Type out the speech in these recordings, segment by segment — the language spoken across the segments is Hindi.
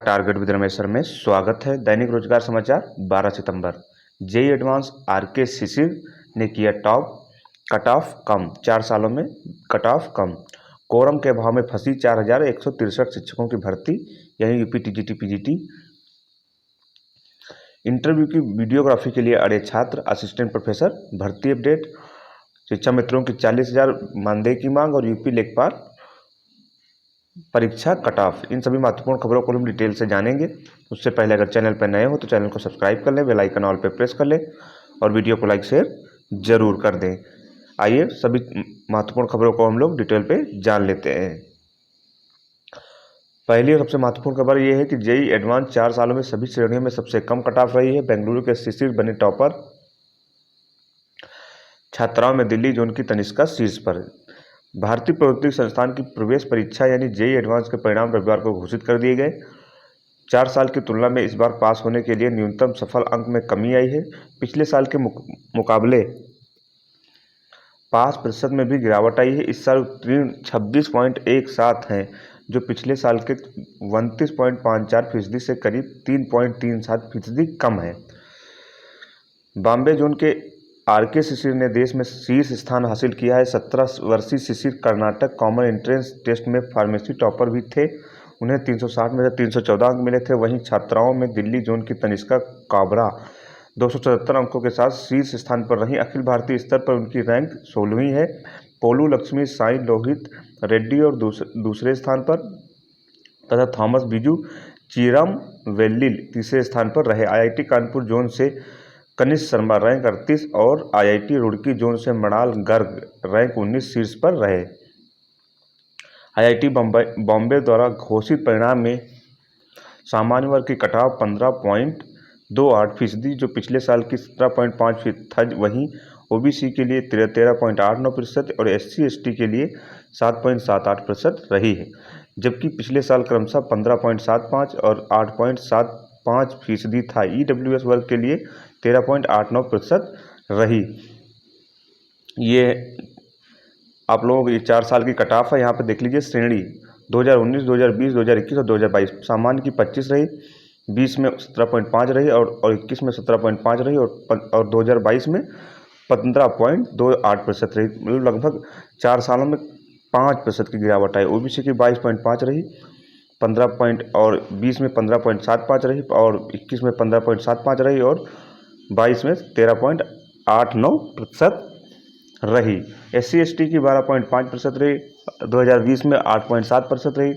टारगेट विद रमेश सर में स्वागत है। दैनिक रोजगार समाचार 12 सितंबर। जेई एडवांस आरके शिशिर ने किया टॉप, कट ऑफ कम, 4 सालों में कट ऑफ कम। कोरम के अभाव में फंसी 4163 शिक्षकों की भर्ती, यही यूपी टीजीटी पीजीटी। इंटरव्यू की वीडियोग्राफी के लिए अड़े छात्र, असिस्टेंट प्रोफेसर भर्ती अपडेट। शिक्षा मित्रों की 40,000 मानदेय की मांग और यूपी लेखपाल परीक्षा कट ऑफ। इन सभी महत्वपूर्ण खबरों को हम डिटेल से जानेंगे। उससे पहले अगर चैनल पर नए हो तो चैनल को सब्सक्राइब कर लें, बेल आइकन ऑल पे प्रेस कर लें और वीडियो को लाइक शेयर जरूर कर दें। आइए सभी महत्वपूर्ण खबरों को हम लोग डिटेल पे जान लेते हैं। पहली और सबसे महत्वपूर्ण खबर यह है कि जेई एडवांस 4 सालों में सभी श्रेणियों में सबसे कम कट ऑफ रही है। बेंगलुरु के शिशिर बने टॉपर। छात्राओं में दिल्ली जोन की तनिष्का शीर्ष पर। भारतीय प्रौद्योगिकी संस्थान की प्रवेश परीक्षा यानी जेई एडवांस के परिणाम रविवार को घोषित कर दिए गए। 4 साल की तुलना में इस बार पास होने के लिए न्यूनतम सफल अंक में कमी आई है। पिछले साल के मुकाबले पास प्रतिशत में भी गिरावट आई है। इस साल उत्तीर्ण 26.17 हैं, जो पिछले साल के 29.54% से करीब 3.37% कम है। बॉम्बे जोन के आरके शिशिर ने देश में शीर्ष स्थान हासिल किया है। 17 वर्षीय शिशिर कर्नाटक कॉमन एंट्रेंस टेस्ट में फार्मेसी टॉपर भी थे। उन्हें 360 में से 314 अंक मिले थे। वहीं छात्राओं में दिल्ली जोन की तनिष्का काबरा 277 अंकों के साथ शीर्ष स्थान पर रही। अखिल भारतीय स्तर पर उनकी रैंक 16वीं है। पोलू लक्ष्मी साई लोहित रेड्डी और दूसरे स्थान पर तथा थॉमस बिजू चीरम वेल्लिल तीसरे स्थान पर रहे। आईआईटी कानपुर जोन से कनिष्क शर्मा रैंक 38 और आईआईटी रुड़की जोन से मृणाल गर्ग रैंक 19 शीर्ष पर रहे। आईआईटी बॉम्बे द्वारा घोषित परिणाम में सामान्य वर्ग की कट ऑफ 15.28%, जो पिछले साल की 17.5% था। वहीं ओबीसी के लिए 13.89% और SC/ST के लिए 7.78% रही है, जबकि पिछले साल क्रमशः 15.75 और 8.75% था। ईडब्ल्यूएस वर्ग के लिए 13.89% रही। ये आप लोगों की 4 साल की कट ऑफ है। यहाँ पे देख लीजिए श्रेणी 2019, 2020, 2021 और 2022। सामान्य की 25 रही, 20 में 17.5 रही और 21 में 17.5 रही और 2022 में 15.28% रही। मतलब लगभग 4 सालों में 5% की गिरावट आई। ओबीसी की 22.5 रही, 15 और 20 में 15.75 रही और 21 में 15.75 रही और 22 में 13.89% रही। SC/ST की 12.5% रही, 2020 में 8.7% रही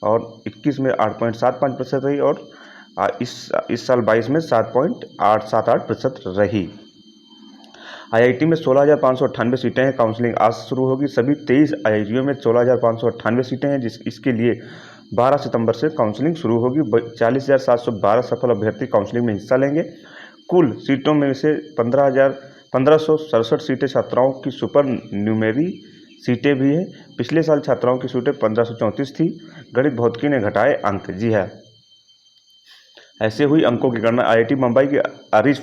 और 21 में 8.75% रही और इस साल 22 में 7.878% रही। आईआईटी में 16,598 सीटें हैं। काउंसलिंग आज शुरू होगी। सभी 23 आईआईटीओं में 16,598 सीटें हैं, इसके लिए 12 सितंबर से काउंसलिंग शुरू होगी। 40,712 सफल अभ्यर्थी काउंसलिंग में हिस्सा लेंगे। कुल सीटों में से 1567 सीटें छात्राओं की सुपर न्यूमेरी सीटें भी हैं। पिछले साल छात्राओं की सीटें 1534 थी। गणित भौतिकी ने घटाए अंक। जी है, ऐसे हुई अंकों की गणना। आईआईटी मुंबई के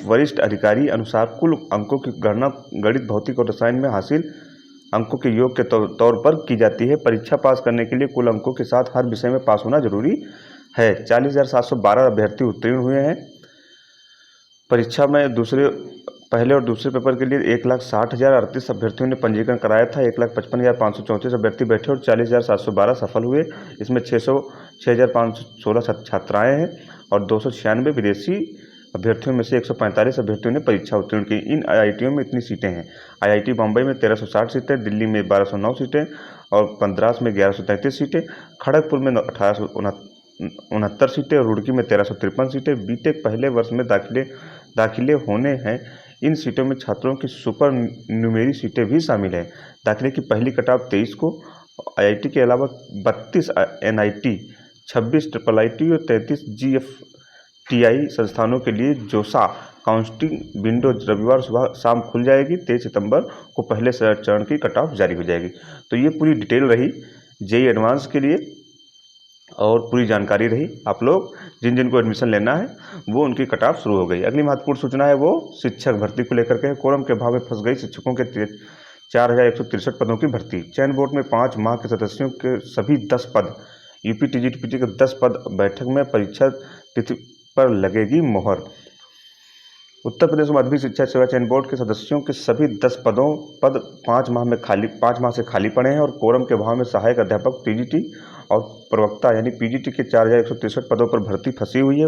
वरिष्ठ अधिकारी अनुसार कुल अंकों की गणना गणित भौतिक और रसायन में हासिल अंकों के योग के तौर पर की जाती है। परीक्षा पास करने के लिए कुल अंकों के साथ हर विषय में पास होना जरूरी है। 40,712 अभ्यर्थी उत्तीर्ण हुए हैं। परीक्षा में पहले और दूसरे पेपर के लिए 1,60,038 अभ्यर्थियों ने पंजीकरण कराया था। 1,55,534 अभ्यर्थी बैठे और 40,712 सफल हुए। इसमें 6,516 छात्राएं हैं और 296 विदेशी अभ्यर्थियों में से 145 अभ्यर्थियों ने परीक्षा उत्तीर्ण की। इन आईआईटीओं में इतनी सीटें हैं। आईआईटी बम्बई में 1360 सीटें, दिल्ली में 1209 सीटें और मद्रास में 1133 सीटें, खड़गपुर में 1869 सीटें और रुड़की में 1353 सीटें। बीटेक पहले वर्ष में दाखिले होने हैं। इन सीटों में छात्रों की सुपर न्यूमेरी सीटें भी शामिल हैं। दाखिले की पहली कट ऑफ 23 को। आईआईटी के अलावा 32 एनआईटी, 26 IIIT और 33 GFTI संस्थानों के लिए जोसा काउंसलिंग विंडो रविवार सुबह शाम खुल जाएगी। 23 सितंबर को पहले चरण की कट ऑफ जारी हो जाएगी। तो ये पूरी डिटेल रही जेई एडवांस के लिए और पूरी जानकारी रही। आप लोग जिन को एडमिशन लेना है वो उनकी कट ऑफ शुरू हो गई। अगली महत्वपूर्ण सूचना है वो शिक्षक भर्ती को लेकर के। कोरम के अभाव में फंस गई शिक्षकों के 4163 पदों की भर्ती। चयन बोर्ड में 5 माह के सदस्यों के सभी 10 पद यूपी टीजीटी के 10 पद बैठक में परीक्षा तिथि पर लगेगी मोहर। उत्तर प्रदेश माध्यमिक शिक्षा सेवा चयन बोर्ड के सदस्यों के सभी 10 पद 5 माह से खाली पड़े हैं और कोरम के अभाव में सहायक अध्यापक टीजीटी और प्रवक्ता यानी पीजीटी के 4163 पदों पर भर्ती फंसी हुई है।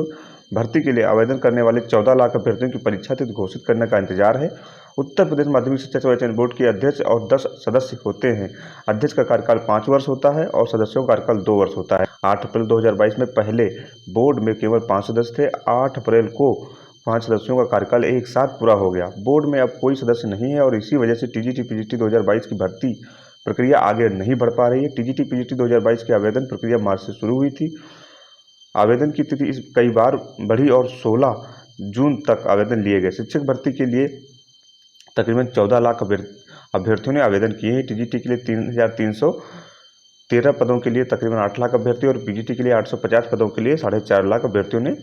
भर्ती के लिए आवेदन करने वाले 14 लाख अभ्यर्थियों की परीक्षा तिथि घोषित करने का इंतजार है। उत्तर प्रदेश माध्यमिक शिक्षा सेवा चयन बोर्ड के अध्यक्ष और 10 सदस्य होते हैं। अध्यक्ष का कार्यकाल 5 वर्ष होता है और सदस्यों का कार्यकाल 2 वर्ष होता है। 8 अप्रैल 2022 में पहले बोर्ड में केवल 5 सदस्य थे। 8 अप्रैल को 5 सदस्यों का कार्यकाल एक साथ पूरा हो गया। बोर्ड में अब कोई सदस्य नहीं है और इसी वजह से टीजीटी पीजीटी 2022 की भर्ती प्रक्रिया आगे नहीं बढ़ पा रही है। टीजीटी पीजीटी 2022 की आवेदन प्रक्रिया मार्च से शुरू हुई थी। आवेदन की तिथि इस कई बार बढ़ी और 16 जून तक आवेदन लिए गए। शिक्षक भर्ती के लिए तकरीबन 14 लाख अभ्यर्थियों ने आवेदन किए हैं। टीजीटी के लिए 3313 पदों के लिए तकरीबन 8 लाख अभ्यर्थी और पीजीटी के लिए 850 पदों के लिए 4.5 लाख अभ्यर्थियों ने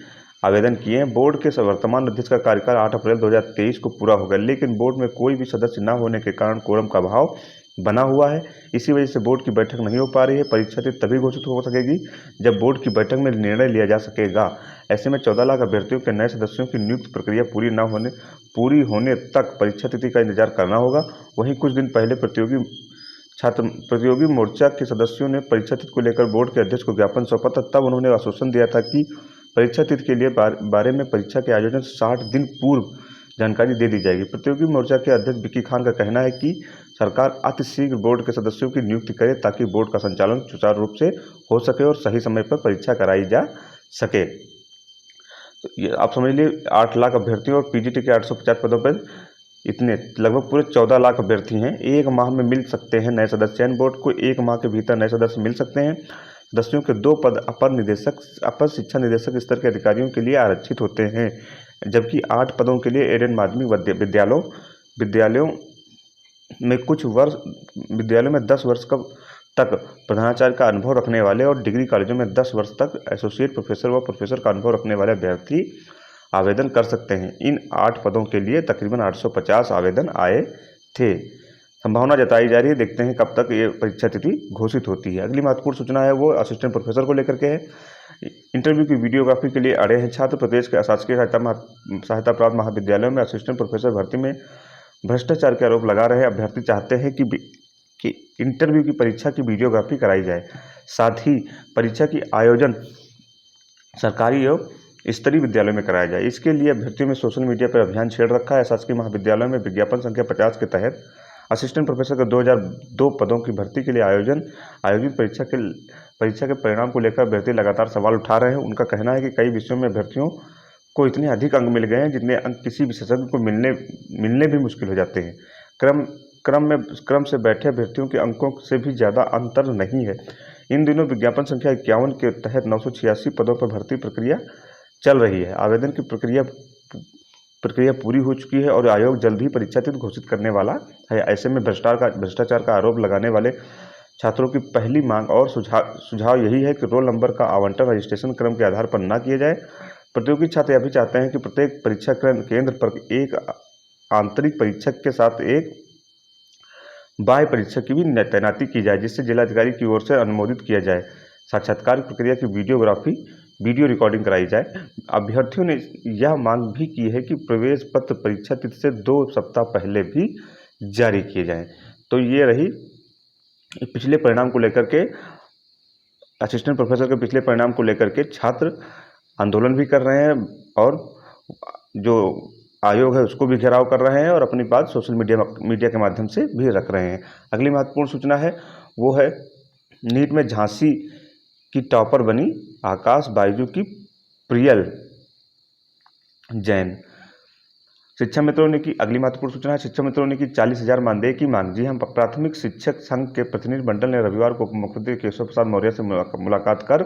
आवेदन किए हैं। बोर्ड के वर्तमान अध्यक्ष का कार्यकाल 8 अप्रैल 2023 को पूरा हो गया, लेकिन बोर्ड में कोई भी सदस्य न होने के कारण कोरम का अभाव बना हुआ है। इसी वजह से बोर्ड की बैठक नहीं हो पा रही है। परीक्षा तिथि तभी घोषित हो सकेगी जब बोर्ड की बैठक में निर्णय लिया जा सकेगा। ऐसे में 14 लाख अभ्यर्थियों के नए सदस्यों की नियुक्ति प्रक्रिया पूरी होने तक परीक्षा तिथि का इंतजार करना होगा। वहीं कुछ दिन पहले प्रतियोगी मोर्चा के सदस्यों ने परीक्षा तिथि को लेकर बोर्ड के अध्यक्ष को ज्ञापन सौंपा था। तब उन्होंने आश्वासन दिया था कि परीक्षा तिथि के लिए बारे में परीक्षा के आयोजन 60 दिन पूर्व जानकारी दे दी जाएगी। प्रतियोगी मोर्चा के अध्यक्ष विक्की खान का कहना है कि सरकार अतिशीघ्र बोर्ड के सदस्यों की नियुक्ति करे ताकि बोर्ड का संचालन सुचारू रूप से हो सके और सही समय पर परीक्षा कराई जा सके। तो ये आप समझ लीजिए 8 लाख अभ्यर्थियों और पीजीटी के 850 पदों पर इतने लगभग पूरे 14 लाख अभ्यर्थी हैं। एक माह में मिल सकते हैं नए सदस्य। चयन बोर्ड को 1 माह के भीतर नए सदस्य मिल सकते हैं। सदस्यों के 2 पद अपर शिक्षा निदेशक स्तर के अधिकारियों के लिए आरक्षित होते हैं, जबकि 8 पदों के लिए एडेड माध्यमिक विद्यालयों में 10 वर्ष तक प्रधानाचार्य का अनुभव रखने वाले और डिग्री कॉलेजों में 10 वर्ष तक एसोसिएट प्रोफेसर व प्रोफेसर का अनुभव रखने वाले अभ्यर्थी आवेदन कर सकते हैं। इन 8 पदों के लिए तकरीबन 850 आवेदन आए थे। संभावना जताई जा रही है, देखते हैं कब तक ये परीक्षा तिथि घोषित होती है। अगली महत्वपूर्ण सूचना है वो असिस्टेंट प्रोफेसर को लेकर के है। इंटरव्यू की वीडियोग्राफी के लिए अड़े हैं छात्र। प्रदेश के शासकीय सहायता प्राप्त महाविद्यालयों में असिस्टेंट प्रोफेसर भर्ती में भ्रष्टाचार के आरोप लगा रहे अभ्यर्थी चाहते हैं कि इंटरव्यू की परीक्षा की वीडियोग्राफी कराई जाए। साथ ही परीक्षा की आयोजन सरकारी एवं स्तरीय विद्यालयों में कराया जाए। इसके लिए अभ्यर्थियों में सोशल मीडिया पर अभियान छेड़ रखा है। शासकीय महाविद्यालयों में विज्ञापन संख्या 50 के तहत असिस्टेंट प्रोफेसर के 2002 पदों की भर्ती के लिए आयोजित परीक्षा के परिणाम को लेकर अभ्यर्थी लगातार सवाल उठा रहे हैं। उनका कहना है कि कई विषयों में अभ्यर्थियों को इतने अधिक अंक मिल गए हैं जितने अंक किसी विशेषज्ञ को मिलने भी मुश्किल हो जाते हैं। क्रम से बैठे अभ्यर्थियों के अंकों से भी ज़्यादा अंतर नहीं है। इन दिनों विज्ञापन संख्या 51 के तहत 986 पदों पर भर्ती प्रक्रिया चल रही है। आवेदन की प्रक्रिया पूरी हो चुकी है और आयोग जल्द ही परीक्षा तिथि घोषित करने वाला है। ऐसे में भ्रष्टाचार का आरोप लगाने वाले छात्रों की पहली मांग और सुझाव यही है कि रोल नंबर का आवंटन रजिस्ट्रेशन क्रम के आधार पर न किया जाए। प्रतियोगी छात्र यह भी चाहते हैं कि प्रत्येक परीक्षा केंद्र पर एक आंतरिक परीक्षक के साथ एक बाह्य परीक्षक की भी तैनाती की जाए, जिससे जिलाधिकारी की ओर से अनुमोदित किया जाए। साक्षात्कार प्रक्रिया की वीडियो रिकॉर्डिंग कराई जाए। अभ्यर्थियों ने यह मांग भी की है कि प्रवेश पत्र परीक्षा तिथि से 2 सप्ताह पहले भी जारी किए जाएं। तो ये रही पिछले परिणाम को लेकर के असिस्टेंट प्रोफेसर के पिछले परिणाम को लेकर के छात्र आंदोलन भी कर रहे हैं और जो आयोग है उसको भी घेराव कर रहे हैं और अपनी बात सोशल मीडिया के माध्यम से भी रख रहे हैं। अगली महत्वपूर्ण सूचना है वो है नीट में झांसी की टॉपर बनी आकाश बाइजू की प्रियल जैन। शिक्षा मित्रों ने की अगली महत्वपूर्ण सूचना है शिक्षा मित्रों ने की 40,000 मानदेय की मांग। जी हम प्राथमिक शिक्षक संघ के प्रतिनिधि मंडल ने रविवार को मुख्यमंत्री केशव प्रसाद मौर्य से मुलाकात कर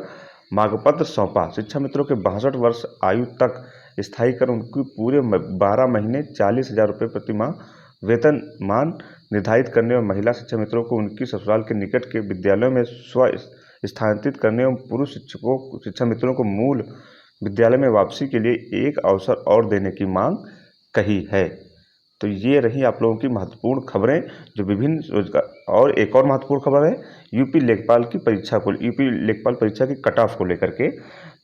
मांग पत्र सौंपा। शिक्षा मित्रों के 62 वर्ष आयु तक स्थायी कर उनकी पूरे 12 महीने 40,000 रुपये प्रति माह वेतनमान निर्धारित करने और महिला शिक्षा मित्रों को उनकी ससुराल के निकट के विद्यालयों में स्थानांतरित करने एवं पुरुष शिक्षा मित्रों को मूल विद्यालय में वापसी के लिए एक अवसर और देने की मांग कही है। तो ये रही आप लोगों की महत्वपूर्ण खबरें जो विभिन्न रोजगार। और एक और महत्वपूर्ण खबर है यूपी लेखपाल की परीक्षा को, यूपी लेखपाल परीक्षा की कट ऑफ को लेकर के।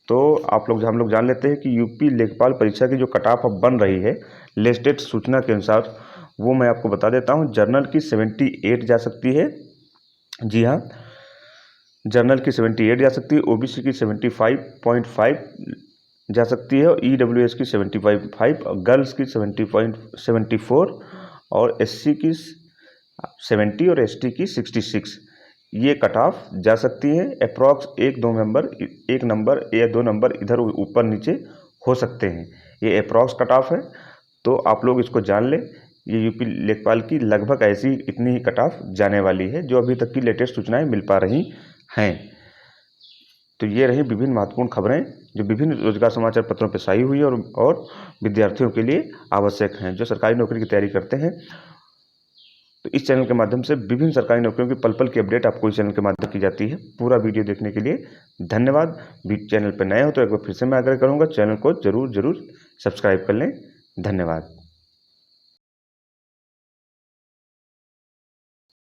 तो हम लोग जान लेते हैं कि यूपी लेखपाल परीक्षा की जो कट ऑफ अब बन रही है लेटेस्ट सूचना के अनुसार, वो मैं आपको बता देता हूँ। जनरल की 78 जा सकती है, जी हाँ, जनरल की 78 जा सकती है, ओबीसी की 75.5 जा सकती है, और ईडब्ल्यूएस की 75, और गर्ल्स की 70.74, और एससी की 70 और एसटी की 66। ये कट ऑफ जा सकती है। अप्रॉक्स एक नंबर या 2 नंबर इधर ऊपर नीचे हो सकते हैं। ये अप्रॉक्स कट ऑफ है, तो आप लोग इसको जान लें। ये यूपी लेखपाल की लगभग ऐसी इतनी ही कट ऑफ जाने वाली है जो अभी तक की लेटेस्ट सूचनाएं मिल पा रही हैं। तो ये रही विभिन्न महत्वपूर्ण खबरें जो विभिन्न रोजगार समाचार पत्रों पर शायी हुई और विद्यार्थियों के लिए आवश्यक हैं जो सरकारी नौकरी की तैयारी करते हैं। तो इस चैनल के माध्यम से विभिन्न सरकारी नौकरियों की पल पल की अपडेट आपको इस चैनल के माध्यम की जाती है। पूरा वीडियो देखने के लिए धन्यवाद। चैनल पर नए हो तो एक बार फिर से मैं आग्रह करूँगा, चैनल को जरूर सब्सक्राइब कर लें। धन्यवाद।